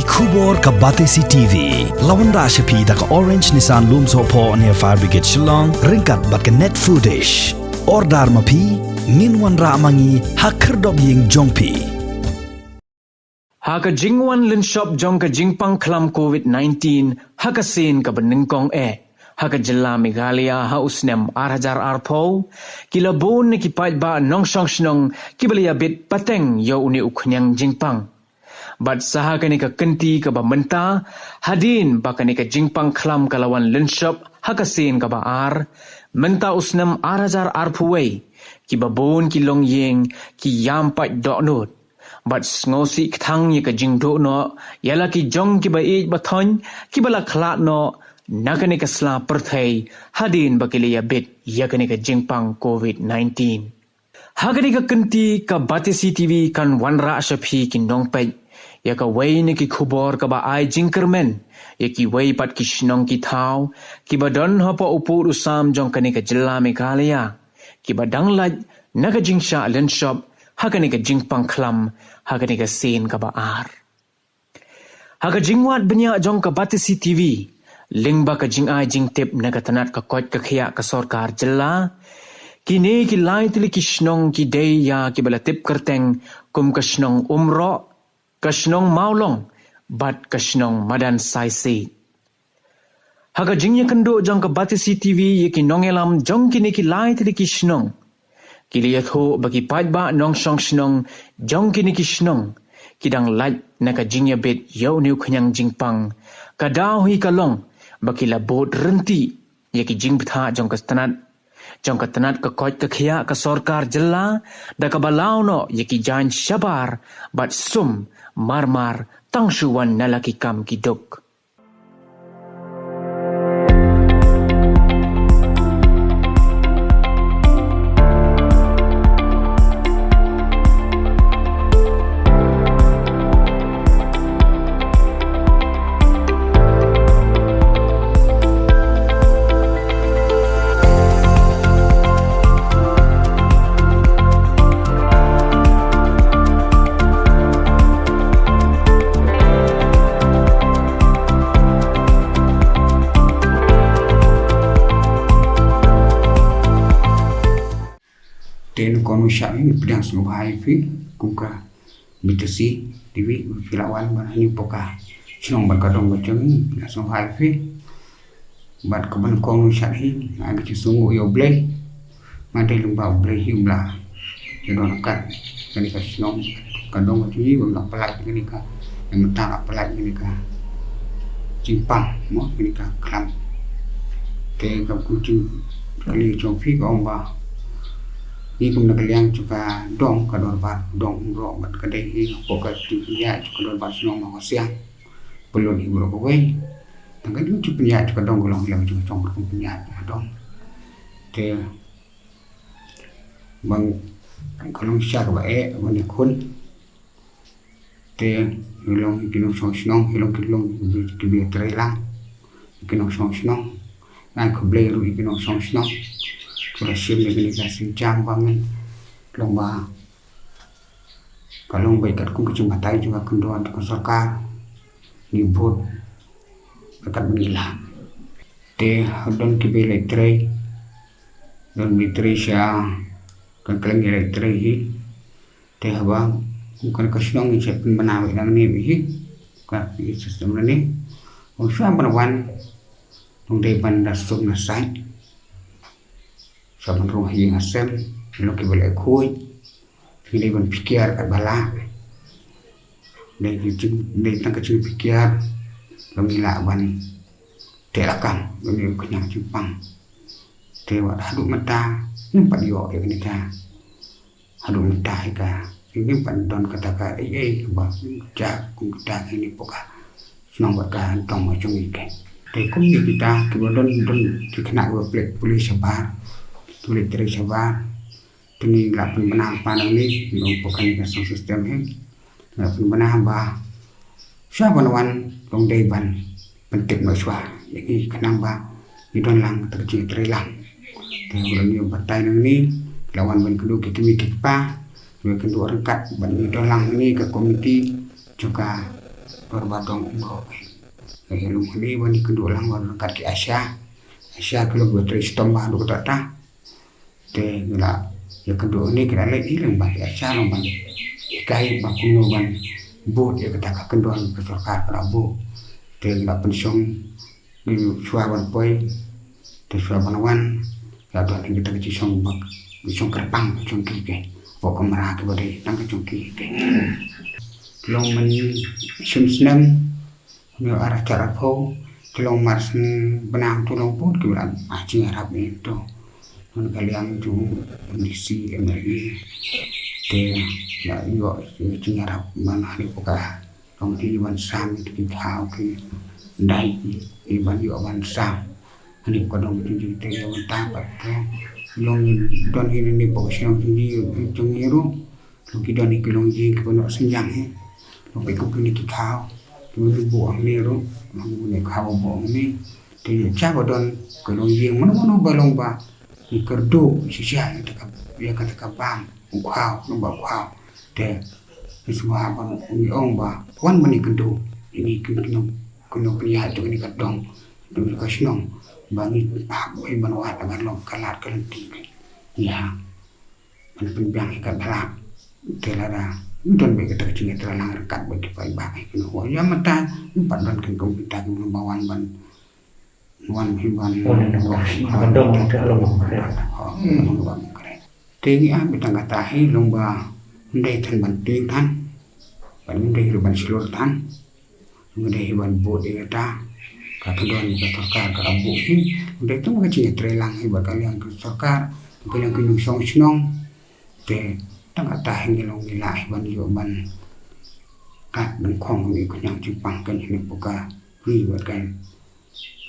Kubor ka Batesi TV. Lawan Rashapi da ka Orange Nissan Looms Hopo near Fire Brigade Shillong. Ringkat bat ka net footage. Ordar mapi. Minwan Ramangi hakerdop ying jongpi. Haka jingwan lin shop jong ka jingpang klam COVID-19 haka sin ka benengkong haka jela Meghalaya ha usnem 8,000 arpo kilabon ni kipait ba nong song snong kibalia bit pateng yo uni uknyang jingpang bat saha kani ka kenti ka ba menta hadin ba kani ka jingpang klam kalawan lin shop haka sin ka ba menta usnem 8,000 arpo wei kibabon kilong yeng ki yampat doknut bat ngosi ktang ye ka jingdo no yala ki jong ki ba e bathon ki bala khla no nakani ka sla perthai hadin bakili ya bit yakani ka jingpang COVID-19 hagani ka kenti ka Batesi TV kan wanra shapi ki nongpai ya ka wei ni ki khubor ka ba ai jingkermen ya ki wei pat ki shnong ki thau ki ba don hopa upur usam jong kani ka jilla Meghalaya ki ba danglaj naga jingsha len shop hagani ka jingpang klam hagani ka sin ka ba haga jingwat benya jong ka Batesi TV lingba ka jing ai jing tip naga tanat ka kot ka khya ka sarkar jilla kini ki lai tili ki shnong ki day ya ki bala tip kerteng kum ka shnong umro ka shnong maulong bat ka shnong madan saisi haga jingya kendo jong ka Batesi TV ye ki nongelam jong kini ki lai tili ki shnong kiliyat ho bagi paitba nong song shnong jong kini ki shnong kidang laj naka jingya bit yau niu khanyang jingpang kadaw hi kalong bakila bot renti yaki jing bitha jong ka tanat ka koj ka khia ka sarkar jilla da ka balaw no yaki jan shabar bat sum marmar tangshuwan nalaki kam ki dok Ten komisyak ini pedang sungguh fi kumka Batesi TV filawan banani poka sinong ban kadong bacang ini pedang sungguh fi bat kaban komisyak ini agi sungguh yo blay madai lumba blay himla jadon kat kani ka sinong kadong bacang ini bang pelaj kani ka yang mentang pelaj kani ka jingpang mo kani ka klam te ka kucing kali jompi ka omba ni kum nak liang juga dong kador bat dong ro bat kadai hi poka tu ya kador bat sinong ma siang belum hi bro kowe tangga du tu punya juga dong golong hilang juga cong kum punya dong te bang kolong syak ba bang kun te hilong kinong song sinong hilong ki bi trailang kinong song sinong ngai ko blay ru kinong song sinong kalau sim lagi ni jam bangun lomba kalau baik kat kum kecuma tai juga kendoan ke sarkar nyebut dekat mengilang te hadon ki be letre don letre sya kan keleng letre hi te haba bukan kesnong ni cepin menawi nang ni hi ka sistem ni usah berwan dong depan dasum nasai saban rumah yang asem lo ke boleh kuy ini ban pikir kat bala dai tang kecil pikir lo ngila ban telakam lo ni kenyang Jepang dewa hadu mata nimpat yo ya ni ka hadu mata ka ini pandon kata ka ba ja ku ta ini poka senang buat kan tong macam ikan te kum ni kita kibodon don dikena go plek polis sabar tulis dari sabar tinggi lapin menang pandang ni bukan kasih sistem ni lapin menang bah siapa nawan long deban penting maswa jadi kenang bah idon lang terjadi terilang kalau ni batai ni lawan ban kedua kita mikir pa dua kedua rengkat ban idon lang ni ke komiti juga berbadong umroh. Lu ni bani kedua lang wan kat ki Asia kalau buat ristom bah do kata te gila ya kedua ni kira le ilang bah Asia long ban ikai bah kuno ban bot ya kata kenduan peserta Prabu te gila pensiun di suaban poi te suaban wan ya tuan kita ke song bak song kerpang song ki pok kamera ke bade nang ke song ki long men senam ni arah cara po tolong mars benang tolong pun ke bulan acing harap itu non kalian tu kondisi energi te la yo acing harap mana ni poka tong di ban sam itu kau ke dai di ban yo ban sam ani ko dong di te yo ta pat long don ini ni po siang di jong yeru long ki don ki long ji ke bono senjang he long pe ko ni ki kau tu buang ni ro mang ni kau buang ni te cha ba don ko long yeng mana balong ba ni kerdo sisia ya kata ka bam kau no ba kau te semua ban ni ong ba wan mani kendo ini kuno pria tu ni kadong tu ka sinong bangi boy banwa dengan long kalat kelenti ya man penbiang ikat balap telara don be kata cinga terang rekat bagi pai bai kuno wa ya mata empat dan ke kita ke bawan ban wan hiban mandong ke long kare tingi a bitang kata hi lomba ndai tan ban ting tan ban ndai ban silur tan ndai ban bo de kata kedon ke sarkar ke abu hi ndai tu ke cinga trelang hi bakalian ke sarkar kalian ke nyusong sinong te tang kata hi long ilai ban yo ban kat deng khong ni ko nyang Jepang kan ni buka ri buat kan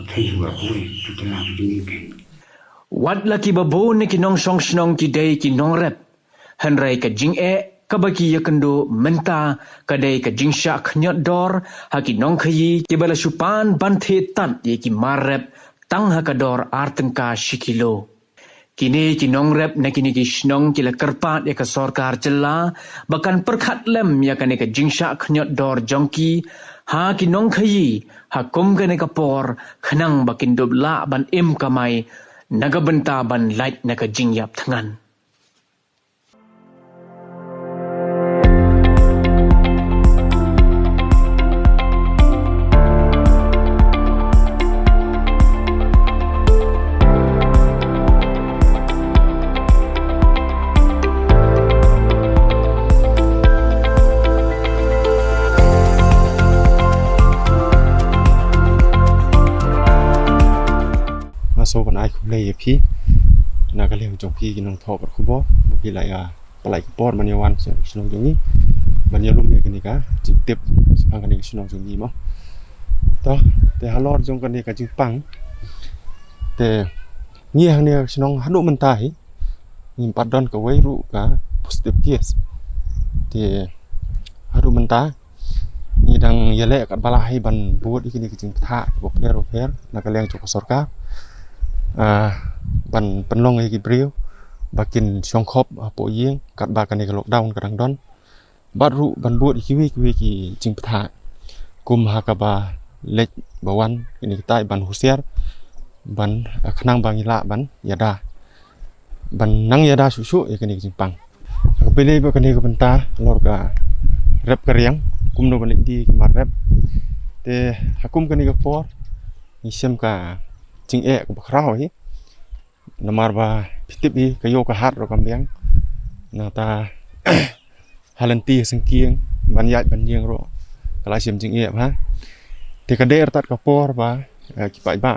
thai buat hui kita lang ni kan Wat laki babo ni kinong song snong ki day kinong rep. Henry ka jing kabaki ya kendo menta kadai ka jing syak nyot dor haki nong khayi ki bala supan banthe tan ye ki marrep tang hakador artengka shikilo. Kini kinong rep na kini ki snong ki la kerpat ya ka sarkar jella bahkan perkhat lem ya ka ne ka jing syak nyot dor jongki ha kinong khayi hakum ka ne ka por khnang bakin dob la ban im kamai naga benta ban light naga jingyap tangan. so ban ai khum lei phi na ka leng jong phi ki nong thop khu bo phi lai palai por man yawan snong jong ni man yalum me kani ka jing tep phang kani snong jong ni mo to te halor jong kani ka jing pang te ngi hang ne snong hanu man tai ni padon ka wei ru ka positive case te haru man ta ni dang yele ka bala hai ban buat ikini ki jing tha bo fer na ka leng jong sarkar ban penlong iki brio bakin songkhop po yeng kat ba kan ke lockdown kadang don baru ban buat iki wi ki jing ptha kum ha ka ba lek bawan ini tai ban husiar ban khnang bangila ban yada ban nang yada susu ikini jing pang ka pele ba kan ke benta lor ka rep karyang kum no ban di mar rep te hakum kan ke por ni sem ka jing ko bakrao hi namar ba pitip hi kayo ka hat ro kambiang na ta halanti sengkieng ban yat ban yeng ro kala sim jing ha te ka der tat ka por ba ki pai ba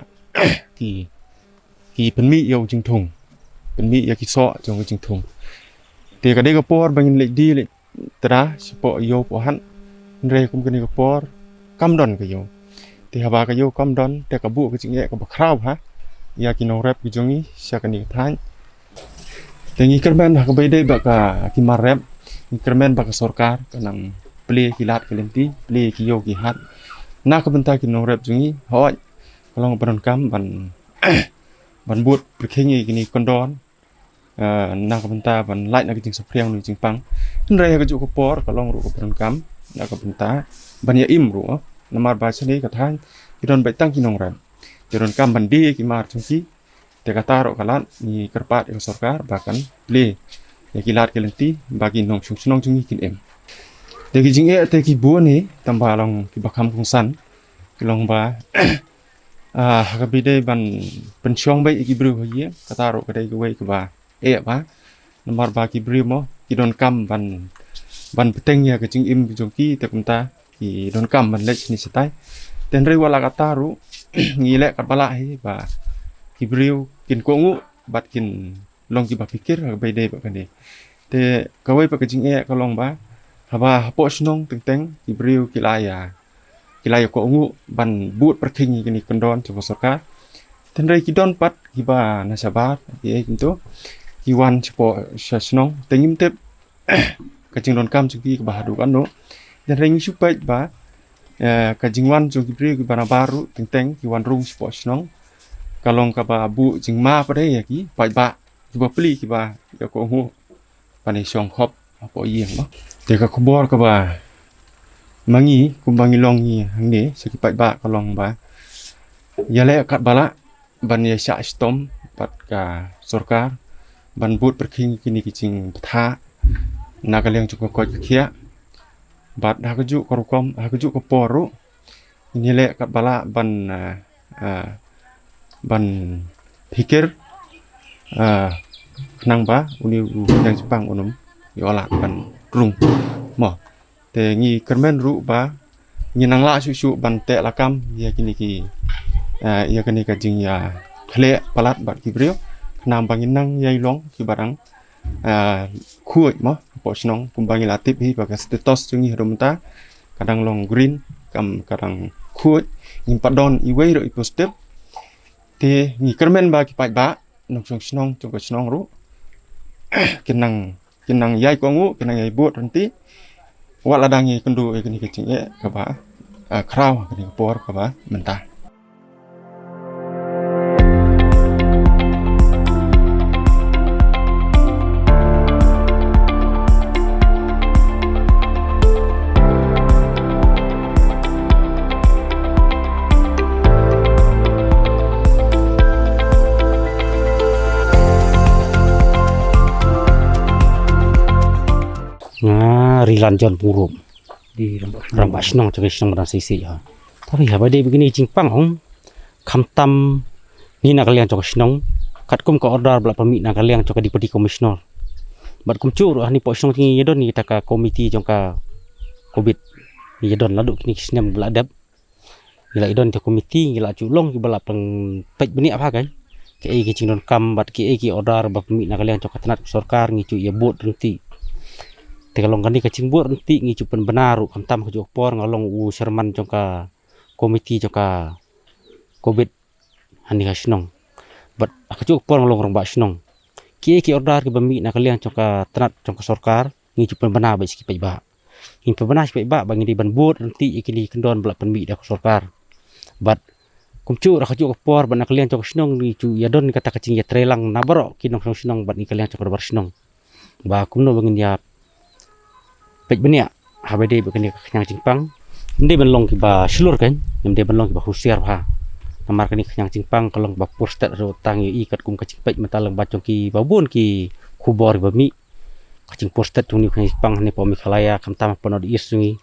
ki penmi yo jing thung penmi ya ki so jong jing thung te ka de ka por ban le di le tra sipo yo po han re kum kan ka por kam don ka yo te haba ka yo kam don te ka bu ka jing ka bakrao ha ya kinong rep ki jongi sia kan ni than tengi kermen ha ka bede ba ka ki mar rep ni kermen ba ka sarkar kanang ple kilat kelenti ple ki yo ki hat na ka benta kinong rep jongi hoi kalong panon kam ban ban buat perkhengi kini kondon na ka benta ban light na ki jing sapriang ni jing pang re ka ju ko por kalong ru ko panon kam na ka benta ban ya imru namar ba sini katang kidon baitang kinong ram kidon kam bandi ki mar chungki te kataro kalat ni kerpat yang sorkar bahkan le ya kilat kelenti bagi nong sunong chungi kin em te ki jing te ki bu ni tamba long ki bakam kung san kilong ba kabide ban pensiong bai ki bru ye kataro kadai ke wei ke ba ba namar ba ki bru mo kidon kam ban peteng ya ke jing im jongki te kumta ki don kam ban lech ni setai ten rei wala kataru ngile kat bala hi ba ki bru kin ko ngu bat kin long ki ba pikir bai dei ba kane te kawai pa ke jing ka long ba haba hapo snong teng ki bru ki laya ko ngu ban but perking ni kondon coba sorka ten rei ki don pat ki ba nasabat ye kinto ki wan coba snong tengim tep kacing don kam cuki ke bahadu kan no dan rei supaya ba kajing wan cuki bri ki bana baru teng ki wan rung coba snong kalong ka ba bu jing ma pa dei ya ki pai ba ki ba pli ki ba ya ko ngu pani song khop apa yeng ba te ka khobor ka ba mangi kumbangi longi hang seki pai ba kalong ba ya le kat bala ban ya sya stom pat ka sorkar ban but perking kini kicing tha nakaliang cukup koi kia bat hakuju korukom hakuju ko poru ini le kat bala ban pikir nang ba uni yang Jepang unum yola ban rung mo te ngi kermen ru ba ngi nang la su ban te lakam ya kini ki ya kini ka jing ya khle palat bat ki brio nam bangin nang yai long ki barang khuy mo po snong kumbangi latip hi baga status jungi romta kadang long green kam kadang khuy impadon iwei ro ipo step te ngi kermen ba ki pai ba nok snong chung ko snong ru kinang yai ko ngu kinang yai buat nanti wala dangi kendu kini kecing ka ba kraw kini por ka ba mentah rilan John Purum di rambak senang cakap senang dan sisi ya. Tapi ya pada begini jingpang hong kamtam ni nak kalian cakap senang kat kum ke order belak pemik nak kalian cakap di peti komisioner. Bat kum cur ni pok senang tinggi yadon ni kita ke komiti jangka COVID ni yadon laduk kini kisnem belak dap. Gila yadon te komiti gila culong gila peng pej benih apa kan? Ke kicing don kam bat ke order belak pemik nak kalian cakap tenat sorkar ngicu ya bot renti. Kalau kan di kacing buat nanti ngicupan benar kam tam ke por ngalong Sherman jangka komiti jangka COVID hani hasnong bat aku por ngalong orang basnong ki order ke bami nak kalian jangka tenat jangka sorkar ngicupan benar ba sikit ba in benar sikit ba bagi di ban buat nanti ikini kendon belak penmi dak sorkar bat kumcu aku por ban kalian jangka snong ngicu yadon kata kacing ya trelang nabaro kinong snong bat ni kalian jangka barsnong ba kumno bangin ya pej benia habede begini kenyang cingpang ndai benlong ki ba slur kan ndai benlong ki ba husiar ha namar kani kenyang cingpang kalong ba postet ro tang i kat kum kacing pej matalang bacong ki babun ki kubor bami kacing postet tuni kenyang cingpang ni pomi khalaya kam tam ponod isungi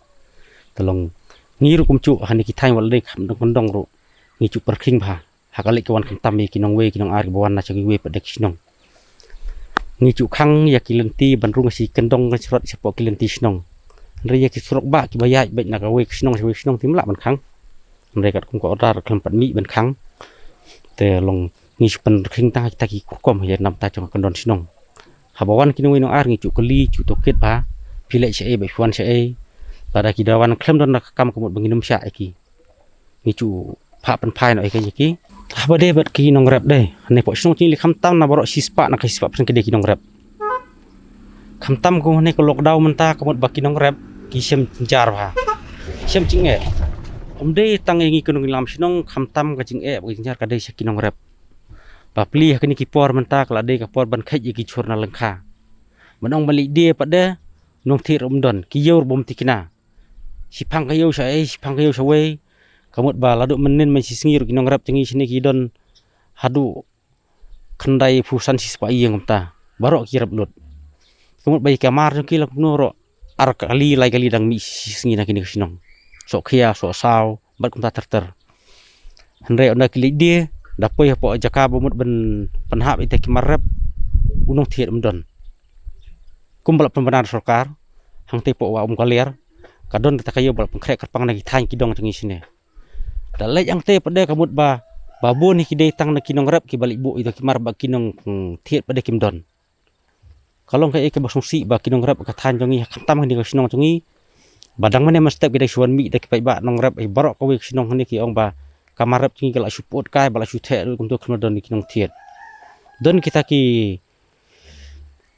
tolong ngiru kumcu hani ki thai wal dei kam dong ro ngicu perking ba hakalik kawan kam tam ki nong we ki nong ar bawan na chagi we pedek sinong ngicu khang ya kilenti bandrung si kendong ngasrot sepok kilenti snong raya ki surok ba ki bayai bet nak we snong timla ban khang mereka kum ko order kelempat mi ban khang te long ngicu pen khing ta ki kom ya nam ta jong kendon snong habawan ki nong ar ngicu keli cu toket ba pilek se be fuan se pada ki dawan klem don kam komot benginum sya ki ngicu pha pen phai no ki apa deh buat ki nong rap deh ne pok snong ting li kham tam na borok sispa na sispa pen ki nong rap kham tam ko ne ko lockdown menta komot baki nong rap ki sem jar ha sem ching e omde tang ngi kunung lam snong kham tam ka ching e baki jar ka dei ki nong rap ba pli ha ni ki por menta kala dei ka por ban khai ki chur na lengkha menong balik dia pada nong thir umdon ki yor bom tikina sipang kayo sawe kamut ba laduk menen men sisngir kinong rap cengi sini kidon hadu kendai fusan sispa iyeng ta barok kirap lut kamut bayi kamar ki lak nuro ar kali lai kali dang mi sisngi nak kini sinong sok khia sok saw bat kumta terter henre onda kili dia dapoi po jaka bomut ben penhap ite kimarap unong thiet mdon kumbal pembenar sarkar hang te po wa kaliar kadon ta kayo bal pengkrek kerpang nagi thain kidong cengi sini dalai yang te pada kamut ba babu ni kidai tang na kinong rap ki balik bu itu kimar ba kinong thiet pada kimdon kalau kai ke basung si ba kinong rap ka than jongi khatam ni ka sinong jongi badang mane mastep kidai suan mi ta ki pai ba nong rap barok ka we sinong ni ki ong ba kamar rap cengi kala support kai bala su the kum tu kimdon ni kinong thiet don kita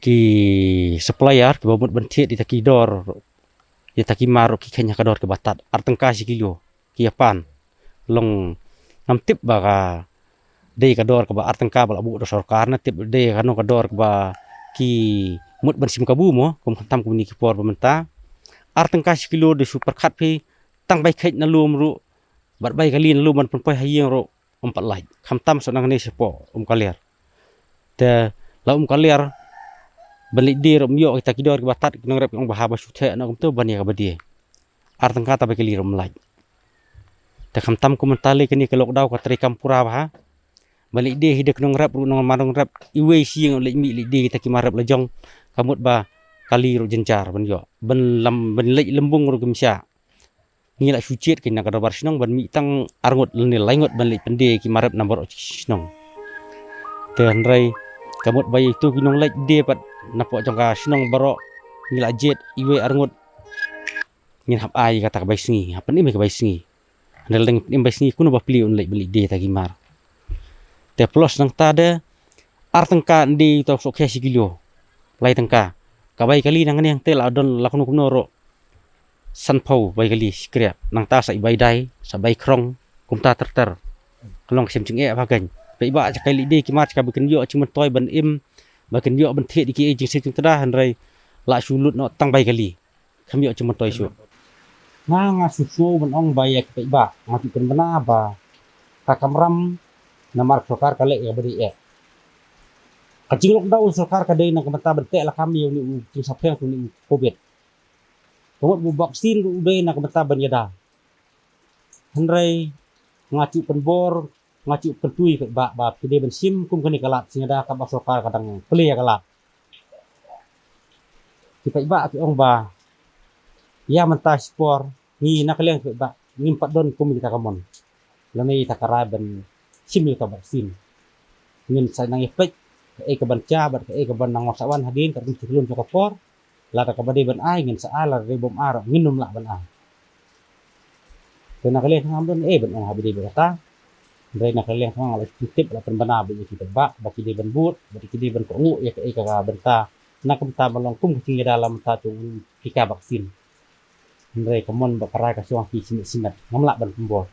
ki supplier ki babut ben thiet di taki dor ya taki maro ki kenya ka dor ke batat artengka si kilo ki apan long nam tip ba ka dei ka dor ka ba artengka bala bu do sarkar na tip dei ka no ka dor ka ba ki mut ban sim kabu mo kum khantam kum ni ki por pementa artengka kilo de super khat phi tang bai khet na lum ru bat bai kali na lum ban pon pai hayeng ro empat lai khantam so nang ne sepo kaliar te la kaliar balik di rom yo kita ki dor ka batat nang rep ong bahaba su the na kum tu ban ya ka badie artengka ta bai kali rom lai te khamtam kum tali kini ke lockdown ka tri kampura ba balik dia hidak nong rap nong marong rap iwe siang lek mi lek dia kita ki marap lejong kamut ba kali ro jencar ban yo ben lam ben lek lembung ro gemsya ni la sucit kina ka bar sinong ban mi tang arngot leni laingot ban lek pende ki marap nambar sinong te handrai kamut bayi tu kinong lek dia pat napok jongka sinong baro ni la jet iwe arngot ngin hap ai kata ka bai singi hapan ni me ka bai singi handal deng imbai singi kuno ba pli on lek beli dia ta gimar te plus nang tade artengka di tok sok khesi kilo lai tengka kabai kali nang ni ang tel adon lakno kuno ro sanpau bai kali skriap nang ta sai bai dai sa bai krong kumta terter kalong sim ching e ba gan bai ba cha kai li di ki mat ka bikin yo chim toy ban im ba kin yo ban the di ki e jing se chung tada han rai la sulut no tang bai kali kham yo chim toy su nga su su ban ong bai ek bai ba ngati ken bana ba ta kamram namar sarkar kale ya beri kacing lockdown sarkar kadai na kamata bente la kami ni ting sapeng tu ni covid kamut bu vaksin udai na kamata banyada hanrai ngacu penbor ngacu pentui ba pide ben sim kum kani kalat singada ka ba sarkar kadang pele ya kalat kita ba ki ong ba ya menta spor ni nakaleng ba ngimpat don kum kita kamon lani takara ben simil ka vaksin ngin sa nang efek ke banca bat ke ban nang wasawan hadin ka tulun ka por la ka bade ban ai ngin sa ala re bom ar nginum la ban ai kena kali ngam don ban ang habide berata re na kali ngam ala tip la bana be kita ba ki de ban but ba ki de ban ko ngu ya ke ka benta na kamta balong kum ki dalam ta tu pika vaksin re kamon ba kara ka suang ki sinat ngam la ban pembor